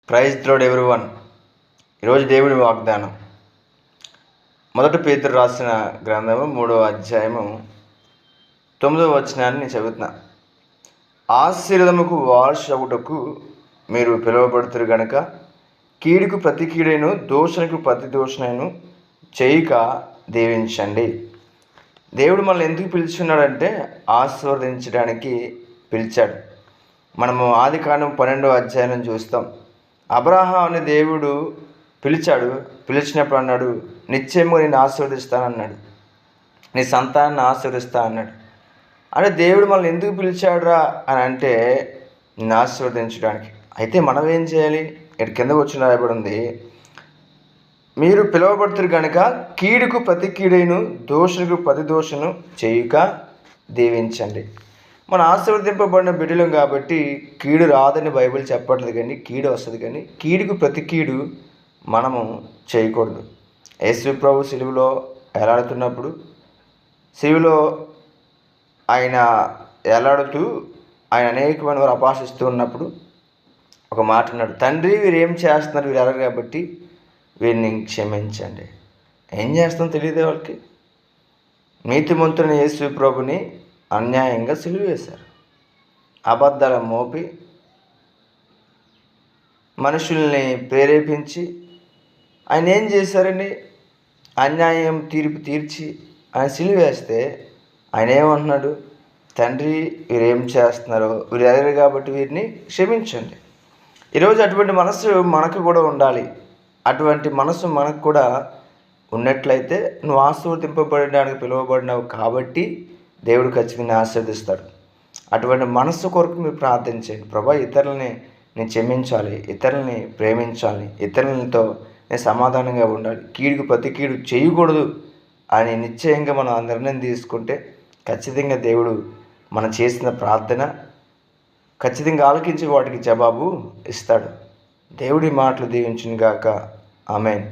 Praise lord everyone. ఈరోజు దేవుని వాగ్దానం మొదటి పేతురు రాసిన గ్రంథము 3వ అధ్యాయము 9వ వచనాన్ని నేను చదువుతున్నా. ఆశీర్వాదముకు వారసుడగుటకు మీరు పిలువబడుతురు గనుక కీడుకు ప్రతి కీడైను దోషణకు ప్రతి దోషణను చేయక దీవించండి. దేవుడు మనల్ని ఎందుకు పిలుచున్నాడంటే ఆశీర్వదించడానికి పిలిచాడు. మనము ఆదికాండం 12వ అధ్యాయం చూస్తాం. అబ్రహాముని దేవుడు పిలిచాడు. పిలిచినప్పుడు అన్నాడు, నిశ్చయముగా నేను ఆశీర్వదిస్తానన్నాడు, నీ సంతానాన్ని ఆశీర్వదిస్తా అన్నాడు. అంటే దేవుడు మనల్ని ఎందుకు పిలిచాడురా అని అంటే నిన్ను ఆశీర్వదించడానికి. అయితే మనం ఏం చేయాలి? ఇక్కడ కింద వచ్చిన రాయబడి ఉంది, మీరు పిలువబడుతురు కనుక కీడుకు ప్రతి కీడైను దోషులకు ప్రతి దోషను చేయుక దీవించండి. మనం ఆశీర్వదింపబడిన బిడ్డలం కాబట్టి కీడు రాదని బైబిల్ చెప్పట్లేదు, కానీ కీడు వస్తుంది. కానీ కీడుకు ప్రతి కీడు మనము చేయకూడదు. యేసు ప్రభు సిలువలో ఎలాడుతున్నప్పుడు, సిలువలో ఆయన ఎలాడుతూ ఆయన అనేకమైన వారు అపహసిస్తూ ఉన్నప్పుడు ఒక మాట అన్నాడు, తండ్రి వీరు ఏం చేస్తున్నారు, వీరు ఎలాగ కాబట్టి వీరిని క్షమించండి. ఏం చేస్తాం తెలియదే వాళ్ళకి. నీతిమంతుని యేసు ప్రభుని అన్యాయంగా సిలువ వేశారు. అబద్ధాల మోపి మనుషుల్ని ప్రేరేపించి ఆయన ఏం చేశారని అన్యాయం తీర్పు తీర్చి ఆయన సిలువ వేస్తే ఆయన ఏమంటున్నాడు, తండ్రి వీరేం చేస్తున్నారో వీరు ఎదగరు కాబట్టి వీరిని క్షమించండి. ఈరోజు అటువంటి మనసు మనకు కూడా ఉండాలి. అటువంటి మనసు మనకు కూడా ఉన్నట్లయితే నువ్వు ఆశీర్వదింపబడడానికి పిలువబడినావు కాబట్టి దేవుడు ఖచ్చితంగా ఆశీర్వదిస్తాడు. అటువంటి మనస్సు కొరకు మీరు ప్రార్థించండి. ప్రభా, ఇతరులని నేను క్షమించాలి, ఇతరులని ప్రేమించాలి, ఇతరులతో నేను సమాధానంగా ఉండాలి, కీడుకు ప్రతి కీడు చేయకూడదు అని నిశ్చయంగా మనం ఆ నిర్ణయం తీసుకుంటే ఖచ్చితంగా దేవుడు మనం చేసిన ప్రార్థన ఖచ్చితంగా ఆలకించి వాటికి జవాబు ఇస్తాడు. దేవుడి మాటలు దీవించును గాక. ఆమేన్.